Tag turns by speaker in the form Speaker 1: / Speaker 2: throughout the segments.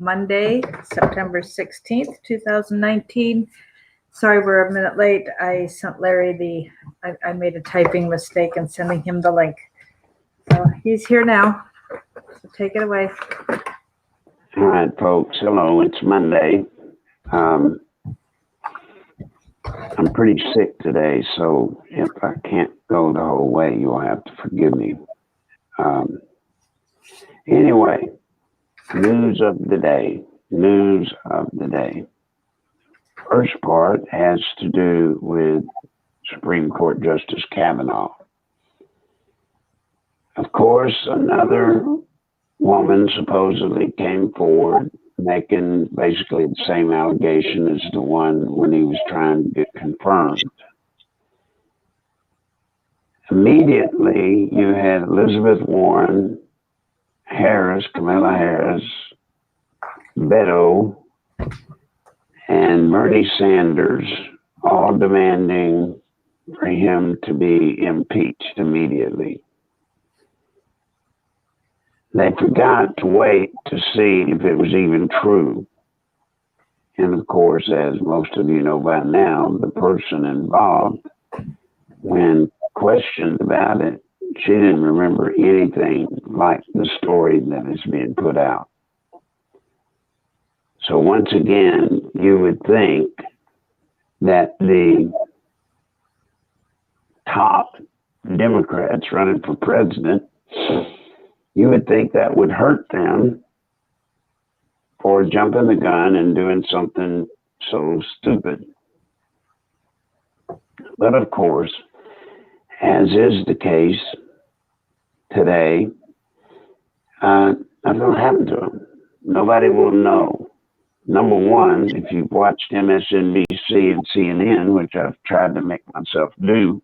Speaker 1: Monday, September 16th, 2019. Sorry, we're a minute late. I sent Larry I made a typing mistake in sending him the link. So he's here now. So take it away.
Speaker 2: All right, folks. Hello, it's Monday. I'm pretty sick today, so if I can't go the whole way, you'll have to forgive me. Anyway, news of the day. First part has to do with Supreme Court Justice Kavanaugh. Of course, another woman supposedly came forward making basically the same allegation as the one when he was trying to get confirmed. Immediately, you had Elizabeth Warren, Kamala Harris, Beto, and Bernie Sanders all demanding for him to be impeached immediately. They forgot to wait to see if it was even true. And of course, as most of you know by now, the person involved, when questioned about it, she didn't remember anything like the story that is being put out. So once again, you would think that the top Democrats running for president, you would think that would hurt them for jumping the gun and doing something so stupid. But of course, as is the case today, nothing will happen to them. Nobody will know. Number one, if you've watched MSNBC and CNN, which I've tried to make myself do,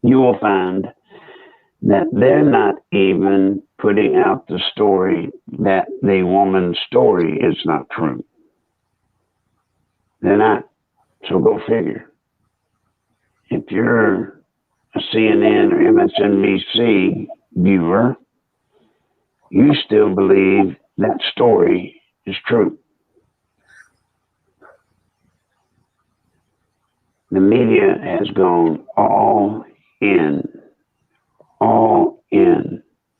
Speaker 2: you will find that they're not even putting out the story that the woman's story is not true. They're not. So go figure. If you're a CNN or MSNBC viewer, you still believe that story is true. The media has gone all in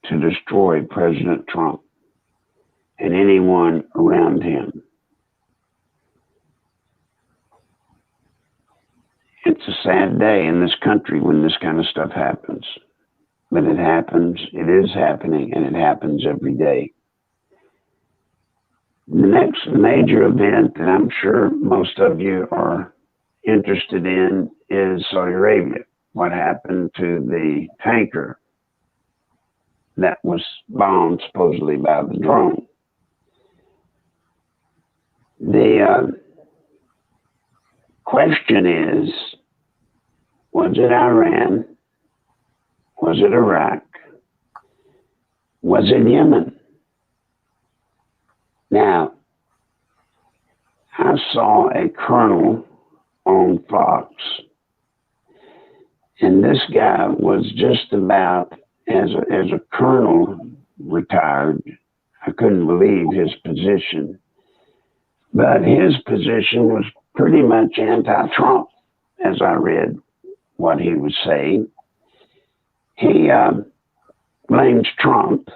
Speaker 2: to destroy President Trump and anyone around him. It's a sad day in this country when this kind of stuff happens. But it happens, it is happening, and it happens every day. The next major event that I'm sure most of you are interested in is Saudi Arabia. What happened to the tanker that was bombed supposedly by the drone? The question is, was it Iran? Was it Iraq? Was it Yemen? Now, I saw a colonel on Fox, and this guy was just about, as a colonel retired, I couldn't believe his position, but his position was pretty much anti-Trump, as I read what he was saying. He blames Trump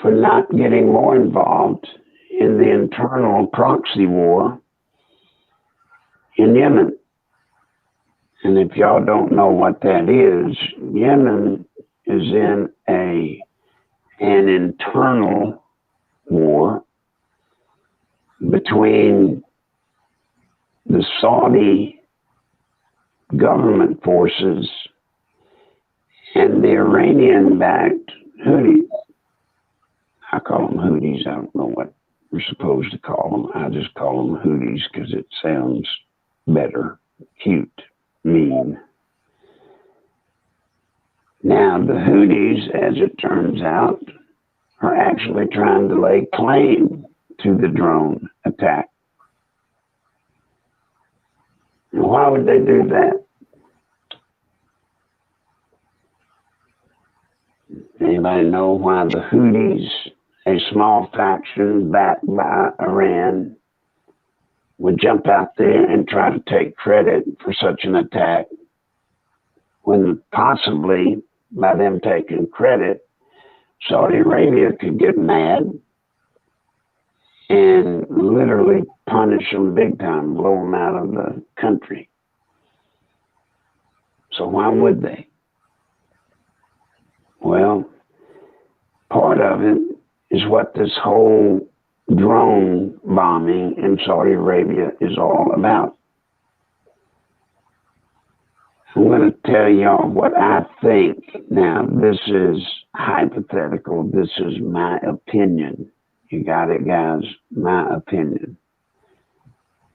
Speaker 2: for not getting more involved in the internal proxy war in Yemen. And if y'all don't know what that is, Yemen is in an internal war between the Saudi government forces and the Iranian-backed Houthis. I call them Houthis. I don't know what we're supposed to call them. I just call them Houthis because it sounds better, cute, mean. Now, the Houthis, as it turns out, are actually trying to lay claim to the drone attack. And why would they do that? Anybody know why the Houthis a small faction backed by Iran would jump out there and try to take credit for such an attack, when possibly by them taking credit, Saudi Arabia could get mad and literally punish them big time, blow them out of the country. So why would they? Well, part of it is what this whole drone bombing in Saudi Arabia is all about. I'm going to tell y'all what I think. Now, this is hypothetical. This is my opinion. You got it, guys? My opinion.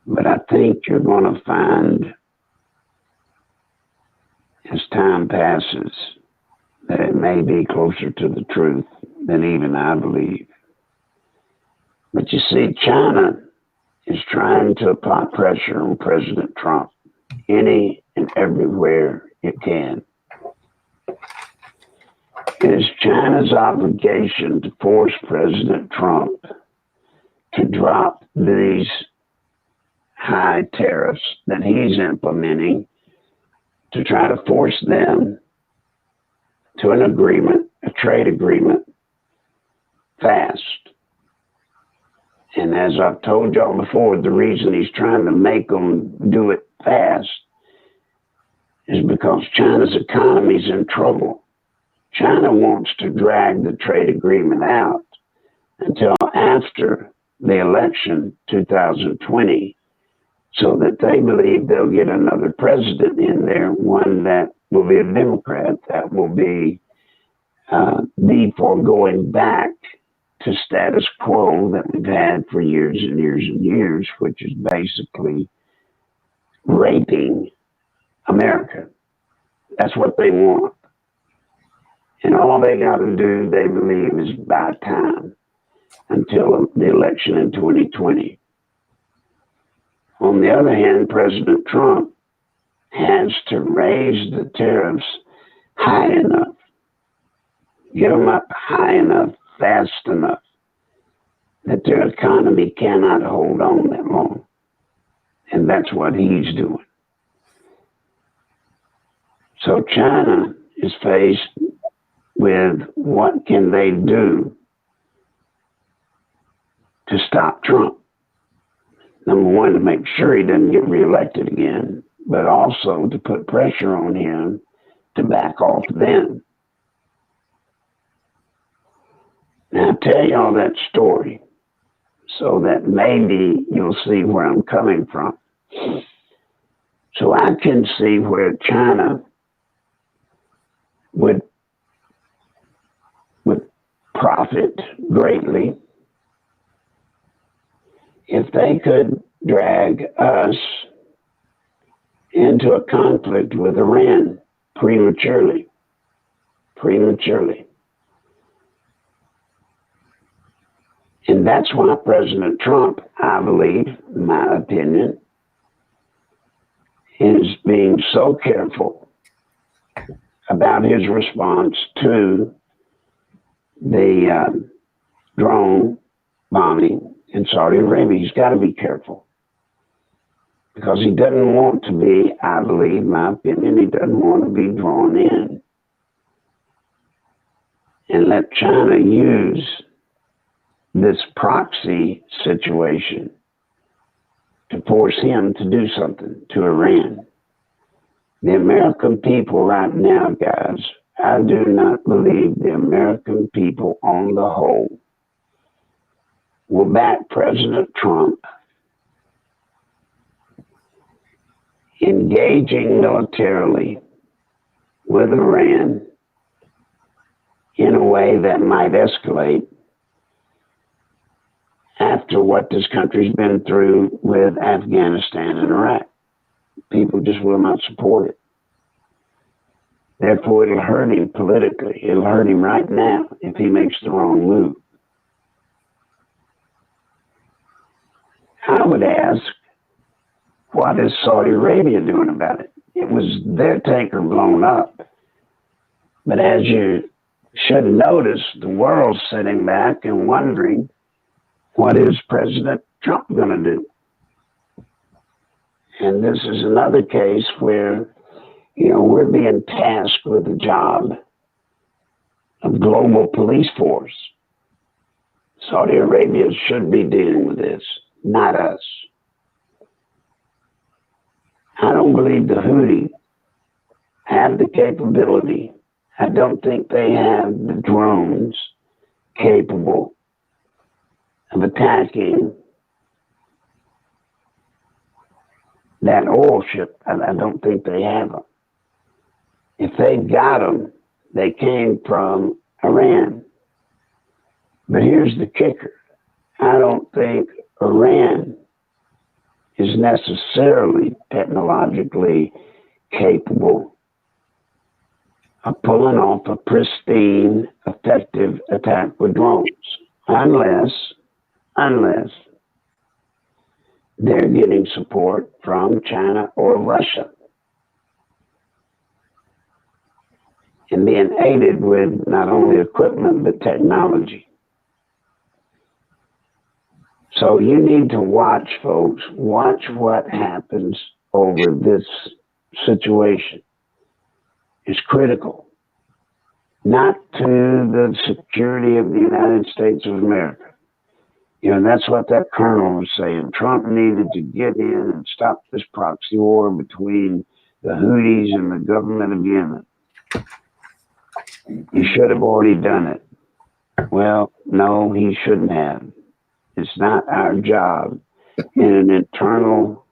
Speaker 2: But I think you're going to find, as time passes, that it may be closer to the truth than even I believe. But you see, China is trying to apply pressure on President Trump any and everywhere it can. It is China's obligation to force President Trump to drop these high tariffs that he's implementing, to try to force them to an agreement, a trade agreement, fast. And as I've told y'all before, the reason he's trying to make them do it fast is because China's economy is in trouble. China wants to drag the trade agreement out until after the election 2020, so that they believe they'll get another president in there, one that will be a Democrat, that will be for going back to status quo that we've had for years and years and years, which is basically raping America. That's what they want. And all they got to do, they believe, is buy time until the election in 2020. On the other hand, President Trump has to raise the tariffs high enough, get them up high enough, fast enough, that their economy cannot hold on that long. And that's what he's doing. So China is faced with what can they do to stop Trump. Number one, to make sure he doesn't get reelected again, but also to put pressure on him to back off then. Now, I'll tell y'all that story so that maybe you'll see where I'm coming from. So I can see where China would profit greatly if they could drag us into a conflict with Iran prematurely. And that's why President Trump, I believe, in my opinion, is being so careful about his response to the drone bombing in Saudi Arabia. He's got to be careful because he doesn't want to be, I believe, my opinion, he doesn't want to be drawn in and let China use this proxy situation to force him to do something to Iran. The American people right now, guys, I do not believe the American people on the whole will back President Trump engaging militarily with Iran in a way that might escalate after what this country's been through with Afghanistan and Iraq. People just will not support it. Therefore, it'll hurt him politically. It'll hurt him right now if he makes the wrong move. I would ask, what is Saudi Arabia doing about it? It was their tanker blown up. But as you should notice the world sitting back and wondering, what is President Trump going to do? And this is another case where, we're being tasked with the job of global police force. Saudi Arabia should be dealing with this, not us. I don't believe the Houthis have the capability. I don't think they have the drones capable of attacking that oil ship. I don't think they have them. If they've got them, they came from Iran. But here's the kicker. I don't think Iran is necessarily technologically capable of pulling off a pristine, effective attack with drones, unless they're getting support from China or Russia and being aided with not only equipment but technology. So you need to watch, folks. Watch what happens over this situation. It's critical, not to the security of the United States of America. That's what that colonel was saying. Trump needed to get in and stop this proxy war between the Houthis and the government of Yemen. He should have already done it. Well, no, he shouldn't have. It's not our job in an internal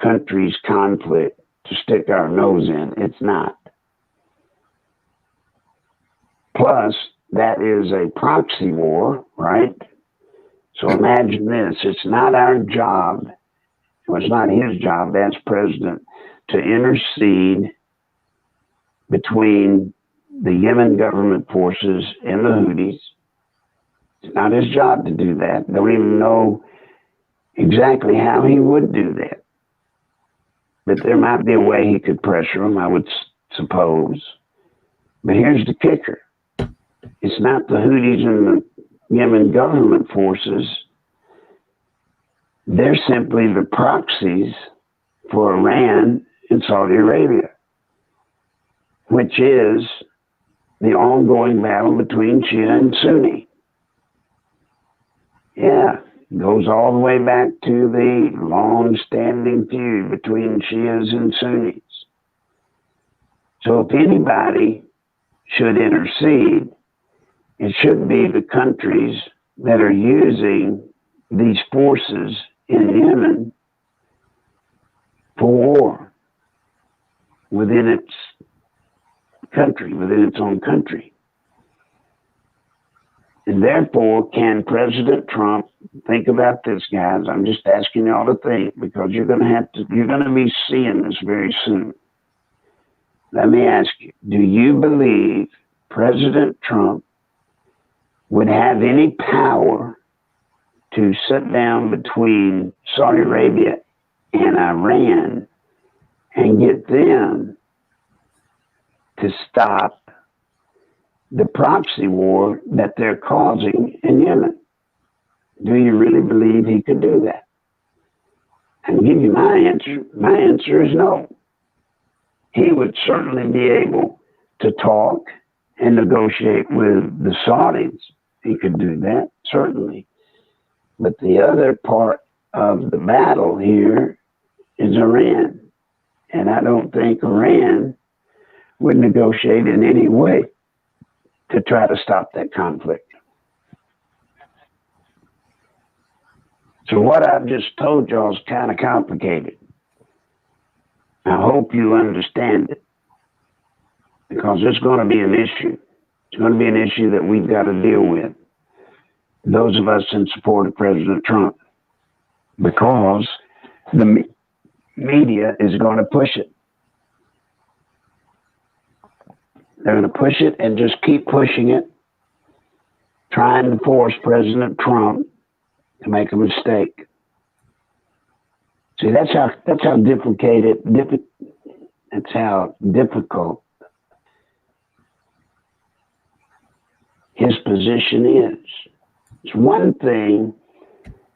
Speaker 2: country's conflict to stick our nose in. It's not. Plus, that is a proxy war, right? So imagine this. It's not our job. Well, it's not his job as president to intercede between the Yemen government forces and the Houthis. It's not his job to do that. Don't even know exactly how he would do that. But there might be a way he could pressure them, I would suppose. But here's the kicker. It's not the Houthis and the Yemen government forces. They're simply the proxies for Iran and Saudi Arabia, which is the ongoing battle between Shia and Sunni. Yeah, it goes all the way back to the long-standing feud between Shias and Sunnis. So if anybody should intercede, it should be the countries that are using these forces in Yemen for war within its country, within its own country. And therefore, can President Trump think about this, guys? I'm just asking y'all to think, because you're going to be seeing this very soon. Let me ask you, do you believe President Trump would have any power to sit down between Saudi Arabia and Iran and get them to stop the proxy war that they're causing in Yemen? Do you really believe he could do that? I'll give you my answer. My answer is no. He would certainly be able to talk and negotiate with the Saudis. He could do that, certainly. But the other part of the battle here is Iran. And I don't think Iran would negotiate in any way to try to stop that conflict. So what I've just told y'all is kind of complicated. I hope you understand it, because it's going to be an issue. It's going to be an issue that we've got to deal with, those of us in support of President Trump, because the media is going to push it. They're going to push it and just keep pushing it, trying to force President Trump to make a mistake. See, that's how difficult his position is. It's one thing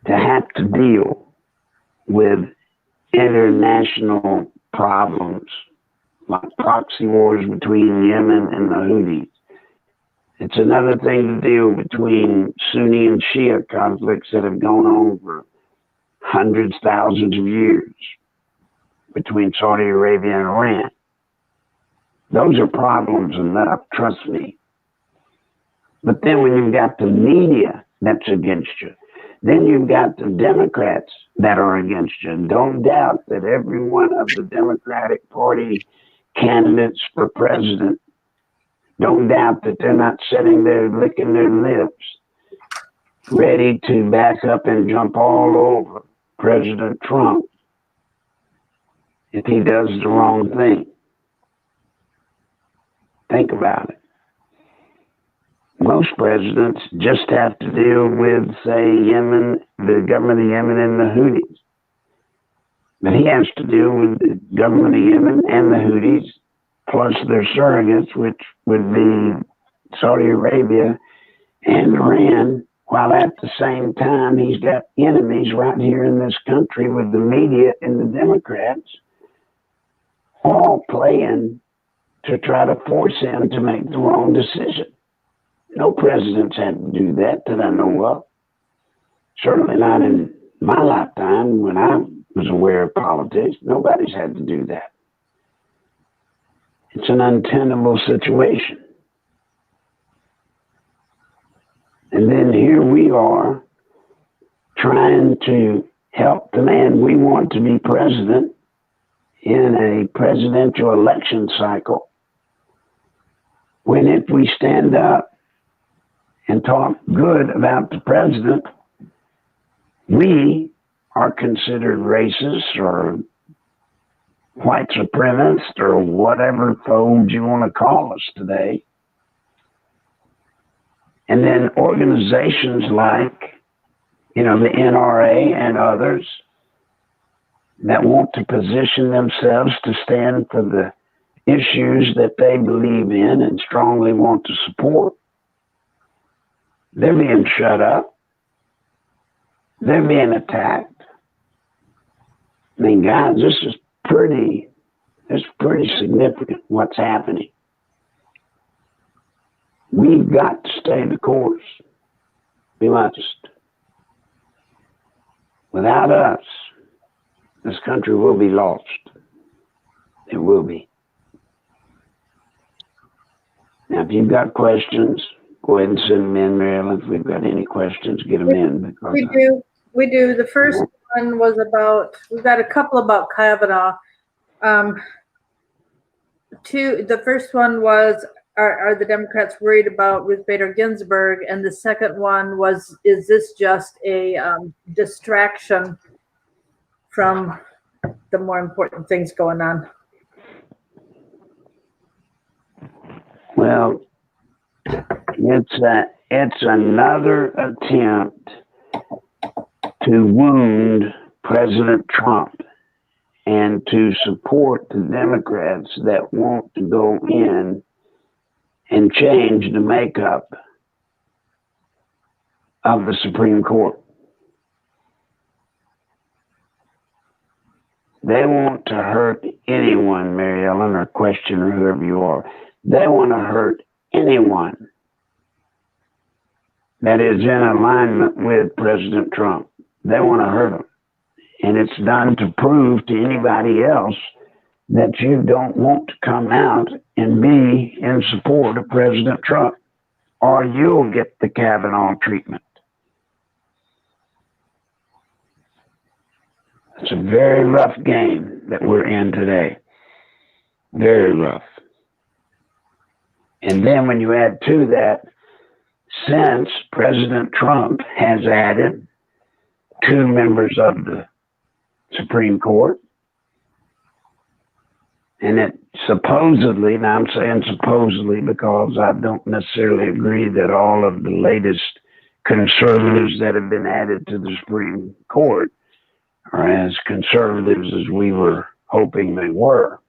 Speaker 2: to have to deal with international problems like proxy wars between Yemen and the Houthis. It's another thing to deal between Sunni and Shia conflicts that have gone on for hundreds, thousands of years between Saudi Arabia and Iran. Those are problems enough, trust me. But then when you've got the media that's against you, then you've got the Democrats that are against you. And don't doubt that every one of the Democratic Party candidates for president, don't doubt that they're not sitting there licking their lips, ready to back up and jump all over President Trump if he does the wrong thing. Think about it. Most presidents just have to deal with, say, Yemen, the government of Yemen and the Houthis. But he has to deal with the government of Yemen and the Houthis, plus their surrogates, which would be Saudi Arabia and Iran, while at the same time he's got enemies right here in this country with the media and the Democrats all playing to try to force him to make the wrong decision. No presidents had to do that I know of. Certainly not in my lifetime when I was aware of politics. Nobody's had to do that. It's an untenable situation. And then here we are trying to help the man we want to be president in a presidential election cycle, when if we stand up and talk good about the president, we are considered racist or white supremacist or whatever fold you want to call us today. And then organizations like, the NRA and others that want to position themselves to stand for the issues that they believe in and strongly want to support, they're being shut up. They're being attacked. I mean, guys, this is pretty significant what's happening. We've got to stay the course. We must. Without us, this country will be lost. It will be. Now, if you've got questions, go ahead and send them in, Marilyn. If we've got any questions, get them in.
Speaker 1: We do. The first one was about, we've got a couple about Kavanaugh. The first one was, are the Democrats worried about Ruth Bader Ginsburg? And the second one was, is this just a distraction from the more important things going on?
Speaker 2: Well, it's another attempt to wound President Trump and to support the Democrats that want to go in and change the makeup of the Supreme Court. They want to hurt anyone, Mary Ellen, or question, or whoever you are. They want to hurt anyone that is in alignment with President Trump. They want to hurt him. And it's done to prove to anybody else that you don't want to come out and be in support of President Trump, or you'll get the Kavanaugh treatment. It's a very rough game that we're in today. Very rough. And then when you add to that, since President Trump has added 2 members of the Supreme Court, and it supposedly, now I'm saying supposedly because I don't necessarily agree that all of the latest conservatives that have been added to the Supreme Court are as conservatives as we were hoping they were.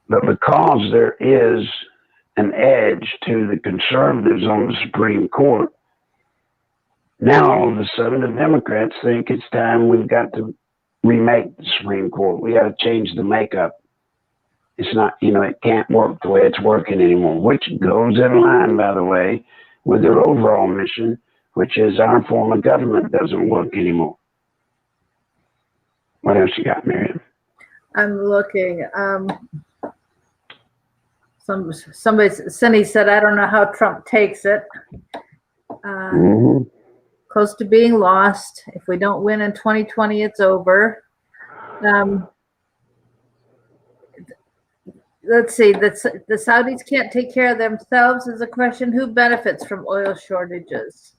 Speaker 2: But because there is an edge to the conservatives on the Supreme Court. Now, all of a sudden, the Democrats think it's time we've got to remake the Supreme Court. We got to change the makeup. It's not, it can't work the way it's working anymore, which goes in line, by the way, with their overall mission, which is our form of government doesn't work anymore. What else you got, Miriam?
Speaker 1: I'm looking. Cindy said, I don't know how Trump takes it. Close to being lost. If we don't win in 2020, it's over. Let's see. The Saudis can't take care of themselves is a question. Who benefits from oil shortages?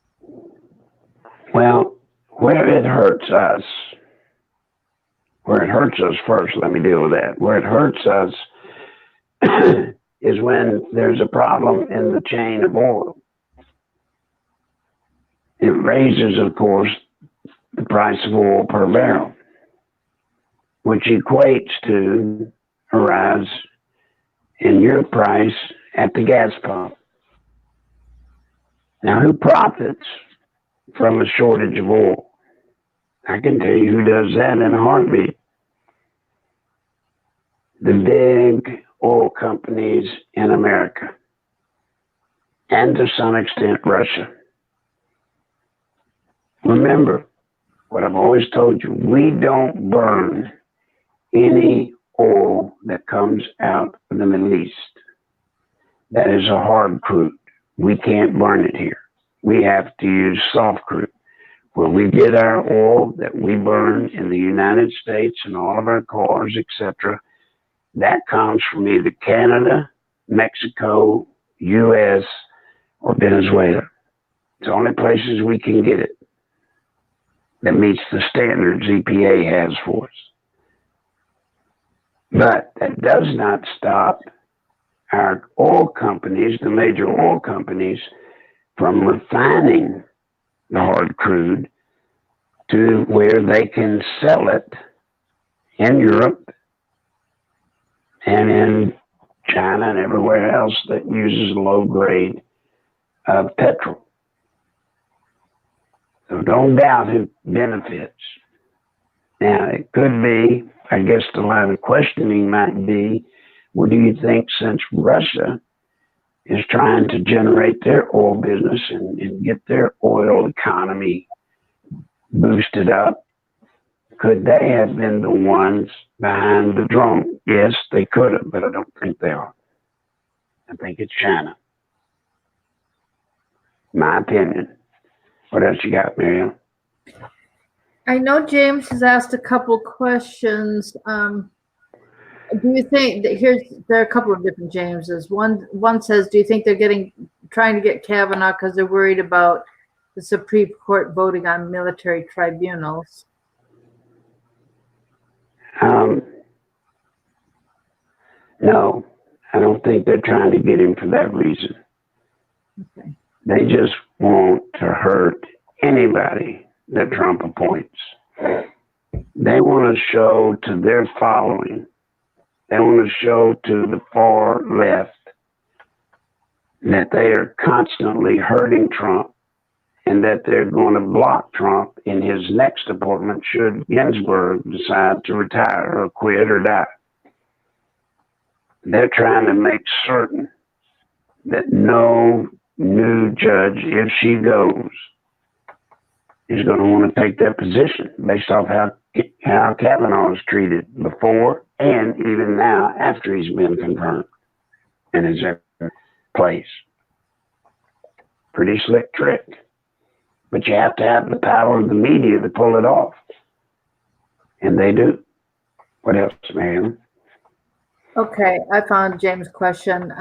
Speaker 2: Well, where it hurts us first, let me deal with that. Where it hurts us is when there's a problem in the chain of oil. It raises, of course, the price of oil per barrel, which equates to a rise in your price at the gas pump. Now, who profits from a shortage of oil? I can tell you who does that in a heartbeat. The big oil companies in America, and to some extent Russia. Remember what I've always told you, we don't burn any oil that comes out of the Middle East. That is a hard crude. We can't burn it here. We have to use soft crude. Where we get our oil that we burn in the United States and all of our cars, etc., that comes from either Canada, Mexico, U.S., or Venezuela. It's the only places we can get it that meets the standards EPA has for us. But that does not stop our oil companies, the major oil companies, from refining the hard crude to where they can sell it in Europe and in China and everywhere else that uses low grade petrol. So don't doubt who benefits. Now, it could be, I guess the line of questioning might be, well, do you think since Russia is trying to generate their oil business and get their oil economy boosted up, could they have been the ones behind the drone? Yes, they could have, but I don't think they are. I think it's China. My opinion. What else you got, Miriam?
Speaker 1: I know James has asked a couple questions. Do you think that there are a couple of different Jameses. One says, do you think they're trying to get Kavanaugh because they're worried about the Supreme Court voting on military tribunals?
Speaker 2: No, I don't think they're trying to get him for that reason.
Speaker 1: Okay.
Speaker 2: They just want to hurt anybody that Trump appoints. They want to show to their following, they want to show to the far left that they are constantly hurting Trump and that they're going to block Trump in his next appointment should Ginsburg decide to retire or quit or die. They're trying to make certain that no new judge, if she goes, is going to want to take that position based off how Kavanaugh was treated before and even now after he's been confirmed in his place. Pretty slick trick. But you have to have the power of the media to pull it off. And they do. What else, ma'am?
Speaker 1: Okay, I found James' question.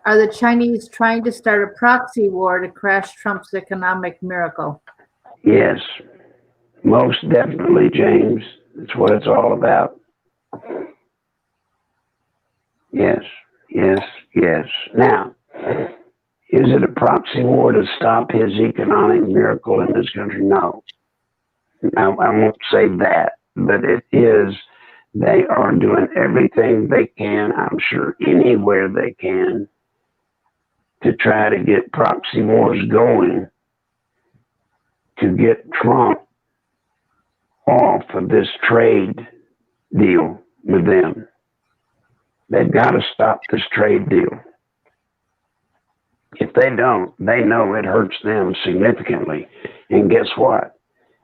Speaker 1: Are the Chinese trying to start a proxy war to crash Trump's economic miracle?
Speaker 2: Yes, most definitely, James. That's what it's all about. Yes, yes, yes. Now, is it a proxy war to stop his economic miracle in this country? No. I won't say that, but it is They are doing everything they can, I'm sure anywhere they can, to try to get proxy wars going to get Trump off of this trade deal with them. They've got to stop this trade deal. If they don't, they know it hurts them significantly. And guess what?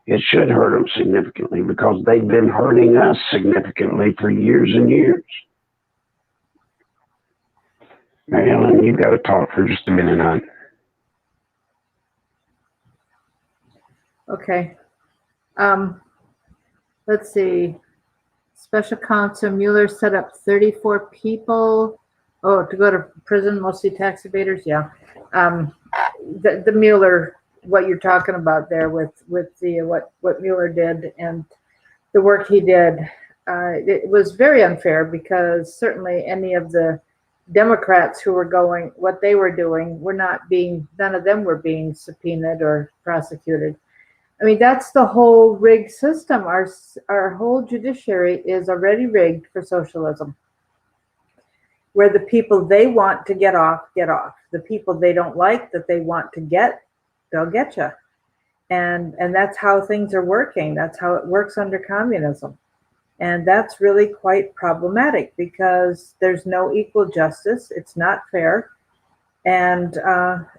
Speaker 2: It should hurt them significantly because they've been hurting us significantly for years and years. Mary Ellen, you've got to talk for just a minute, hon.
Speaker 1: Okay. Let's see. Special counsel Mueller set up 34 people. Oh, to go to prison, mostly tax evaders. Yeah. The Mueller, what you're talking about there with the what Mueller did and the work he did, it was very unfair because certainly any of the Democrats who were going, what they were doing, none of them were being subpoenaed or prosecuted. I mean, that's the whole rigged system. Our whole judiciary is already rigged for socialism, where the people they want to get off, get off. The people they don't like that they want to get, they'll get you. And that's how things are working. That's how it works under communism. And that's really quite problematic because there's no equal justice. It's not fair. And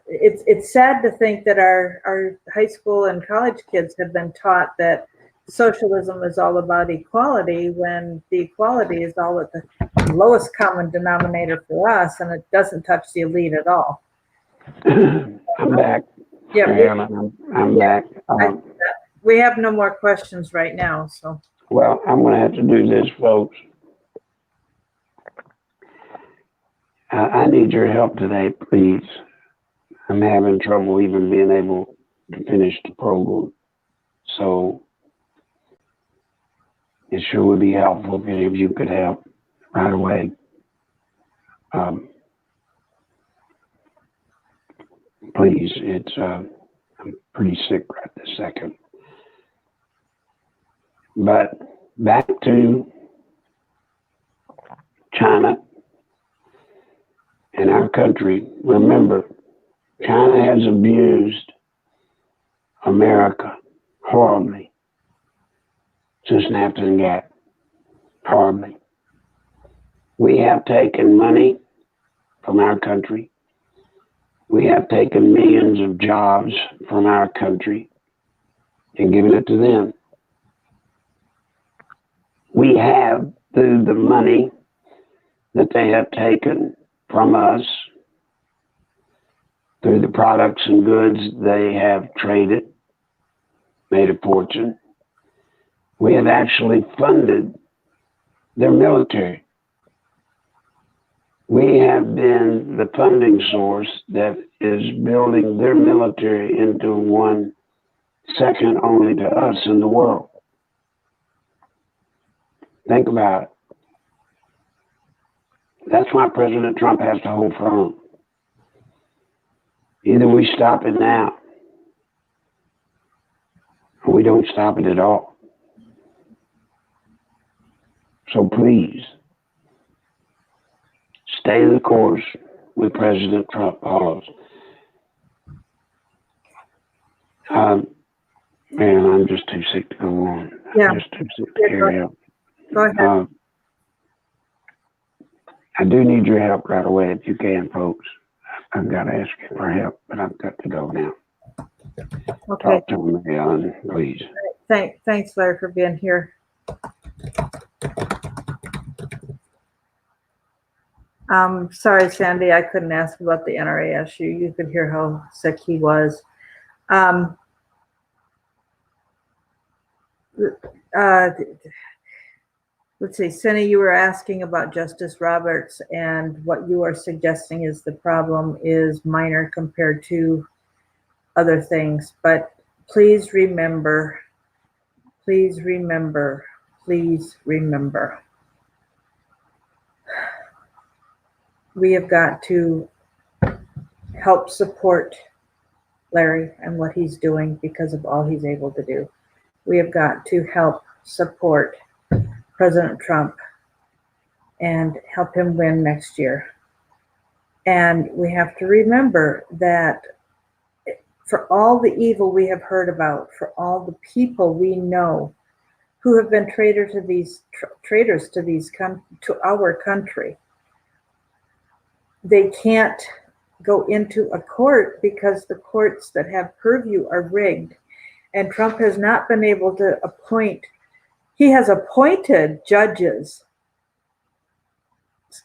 Speaker 1: it's sad to think that our high school and college kids have been taught that socialism is all about equality when the equality is all at the lowest common denominator for us, and it doesn't touch the elite at all.
Speaker 2: I'm back.
Speaker 1: Yeah,
Speaker 2: I'm back.
Speaker 1: we have no more questions right now. So.
Speaker 2: Well, I'm going to have to do this, folks. I need your help today, please. I'm having trouble even being able to finish the program. So it sure would be helpful if any of you could help right away. Please, I'm pretty sick right this second. But back to China and our country. Remember, China has abused America horribly since NAFTA and GATT. Horribly. We have taken money from our country. We have taken millions of jobs from our country and given it to them. We have, through the money that they have taken from us, through the products and goods they have traded, made a fortune, we have actually funded their military. We have been the funding source that is building their military into one second only to us in the world. Think about it. That's why President Trump has to hold firm. Either we stop it now, or we don't stop it at all. So please, stay the course with President Trump, all of us. Man, I'm just too sick to go on.
Speaker 1: Yeah.
Speaker 2: I'm just too sick to carry on.
Speaker 1: Go ahead.
Speaker 2: I do need your help right away if you can, folks. I've got to ask you for help, but I've got to go now.
Speaker 1: Okay.
Speaker 2: Talk to me, Ellen, please.
Speaker 1: Thanks, Larry, for being here. Sorry, Sandy, I couldn't ask about the NRA issue. You could hear how sick he was. Let's see, Cindy, you were asking about Justice Roberts, and what you are suggesting is the problem is minor compared to other things. But please remember, please remember, please remember. We have got to help support Larry and what he's doing because of all he's able to do. We have got to help support President Trump and help him win next year. And we have to remember that for all the evil we have heard about, for all the people we know who have been traitors to our country, they can't go into a court because the courts that have purview are rigged. And Trump has not been able to appoint, he has appointed judges,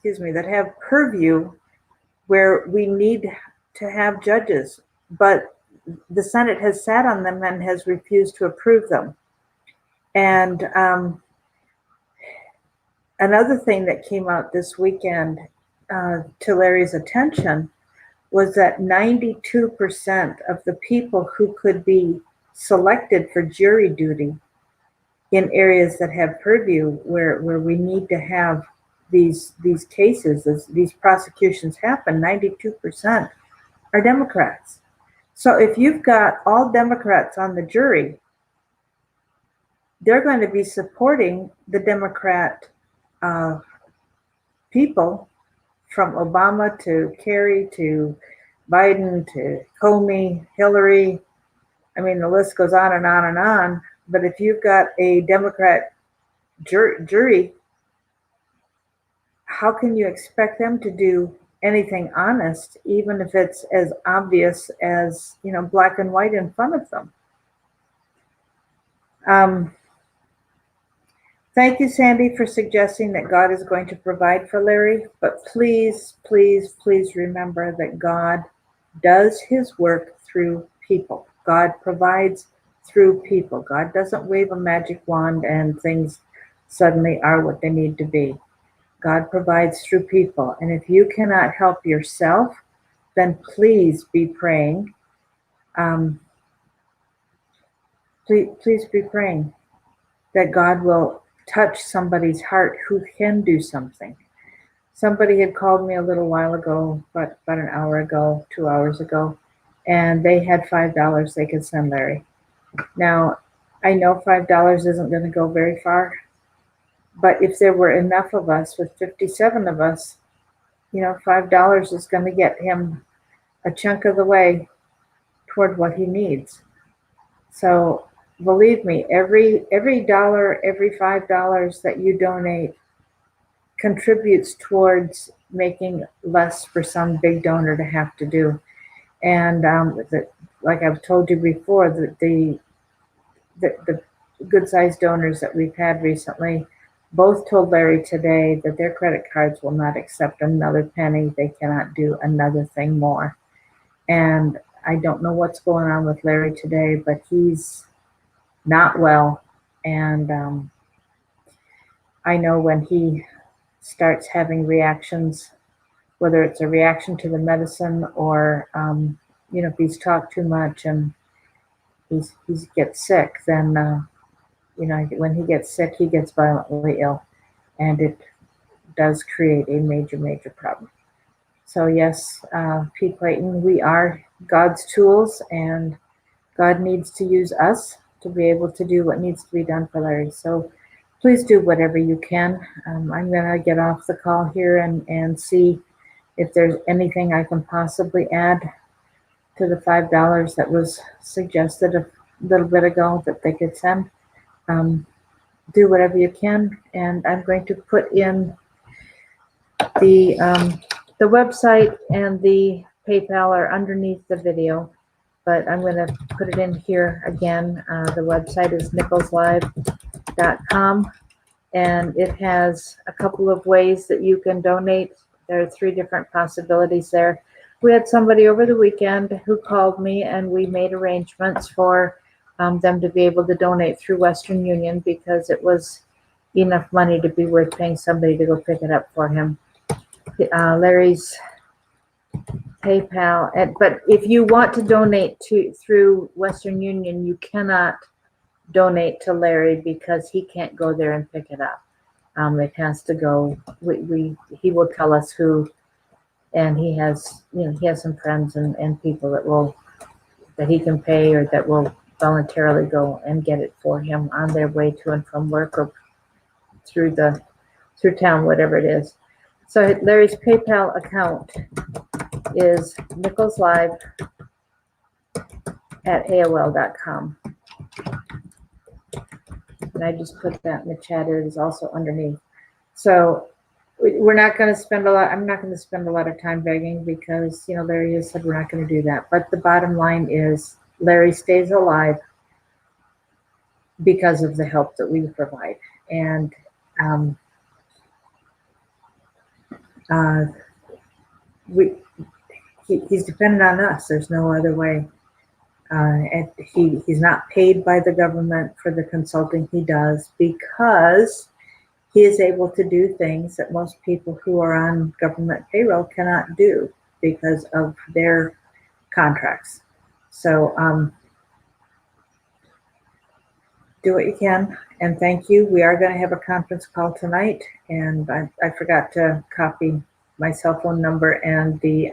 Speaker 1: that have purview where we need to have judges, but the Senate has sat on them and has refused to approve them. And another thing that came out this weekend to Larry's attention was that 92% of the people who could be selected for jury duty in areas that have purview where we need to have these cases, these prosecutions happen, 92% are Democrats. So if you've got all Democrats on the jury, they're going to be supporting the Democrat people, from Obama to Kerry to Biden to Comey, Hillary. I mean, the list goes on and on and on. But if you've got a Democrat jury, how can you expect them to do anything honest, even if it's as obvious as, black and white in front of them? Thank you, Sandy, for suggesting that God is going to provide for Larry. But please, please, please remember that God does his work through people. God provides through people. God doesn't wave a magic wand and things suddenly are what they need to be. God provides through people. And if you cannot help yourself, then please be praying. Please be praying that God will touch somebody's heart who can do something. Somebody had called me a little while ago, about an hour ago, 2 hours ago, and they had $5 they could send Larry. Now, I know $5 isn't going to go very far, but if there were enough of us, with 57 of us, $5 is going to get him a chunk of the way toward what he needs. So believe me, every dollar, every $5 that you donate contributes towards making less for some big donor to have to do. And like I've told you before, the good-sized donors that we've had recently both told Larry today that their credit cards will not accept another penny. They cannot do another thing more. And I don't know what's going on with Larry today, but he's not well. And I know when he starts having reactions, whether it's a reaction to the medicine or, if he's talked too much and he gets sick, then, when he gets sick, he gets violently ill. And it does create a major, major problem. So yes, P. Clayton, we are God's tools, and God needs to use us to be able to do what needs to be done for Larry. So please do whatever you can. I'm going to get off the call here and see if there's anything I can possibly add to the $5 that was suggested a little bit ago that they could send. Do whatever you can, and I'm going to put in the website and the PayPal are underneath the video, but I'm going to put it in here again. The website is nicholslive.com, and it has a couple of ways that you can donate. There are 3 different possibilities there. We had somebody over the weekend who called me, and we made arrangements for them to be able to donate through Western Union because it was enough money to be worth paying somebody to go pick it up for him. Larry's PayPal, but if you want to donate through Western Union, you cannot donate to Larry because he can't go there and pick it up. It has to go. He will tell us who, and he has some friends and people that he can pay or that will voluntarily go and get it for him on their way to and from work, or through town, whatever it is. So Larry's PayPal account is nicholslive@aol.com. And I just put that in the chat. It is also underneath. So we're not going to spend a lot. I'm not going to spend a lot of time begging because, Larry has said we're not going to do that. But the bottom line is Larry stays alive because of the help that we provide. And he's dependent on us. There's no other way. And he's not paid by the government for the consulting he does because he is able to do things that most people who are on government payroll cannot do because of their contracts. So do what you can, and thank you. We are going to have a conference call tonight, and I forgot to copy my cell phone number and the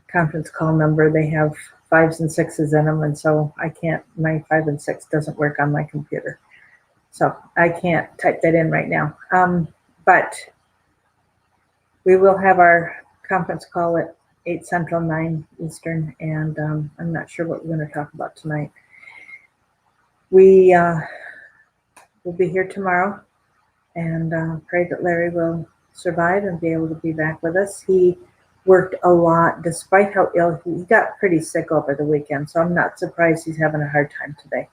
Speaker 1: conference call number. They have 5s and 6s in them, and so I can't, my 5 and 6 doesn't work on my computer. So I can't type that in right now. But we will have our conference call at 8 Central, 9 Eastern, and I'm not sure what we're going to talk about tonight. We will be here tomorrow, and pray that Larry will survive and be able to be back with us. He worked a lot, despite how ill he got pretty sick over the weekend, so I'm not surprised he's having a hard time today.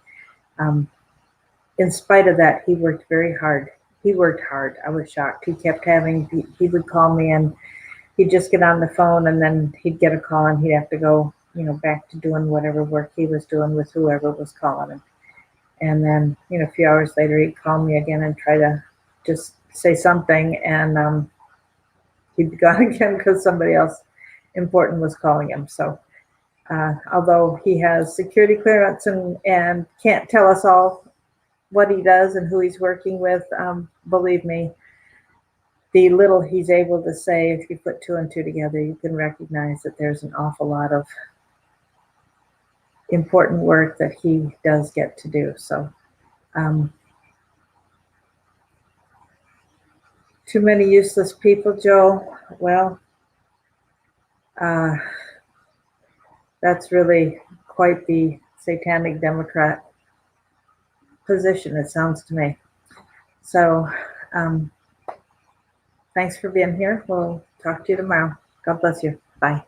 Speaker 1: In spite of that, he worked very hard. He worked hard. I was shocked. He kept he would call me and he'd just get on the phone and then he'd get a call and he'd have to go, back to doing whatever work he was doing with whoever was calling him. And then, a few hours later, he'd call me again and try to just say something, and he'd be gone again because somebody else important was calling him. So although he has security clearance and can't tell us all what he does and who he's working with, believe me, the little he's able to say, if you put 2 and 2 together, you can recognize that there's an awful lot of important work that he does get to do. So too many useless people, Joe. Well, that's really quite the satanic Democrat position, it sounds to me. So thanks for being here. We'll talk to you tomorrow. God bless you. Bye.